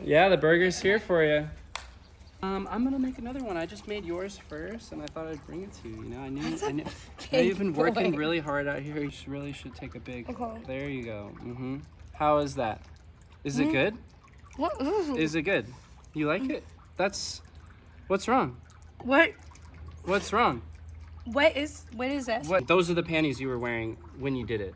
Yeah, the burger's here for you. I'm gonna make another one. I just made yours first, and I thought I'd bring it to you. You know, I knew you've been working boy. really hard out here. You really should take a big. Okay. There you go. How is that? Is it good? What? Is it good? You like it? What's wrong? What? What's wrong? What is this? What? Those are the panties you were wearing when you did it.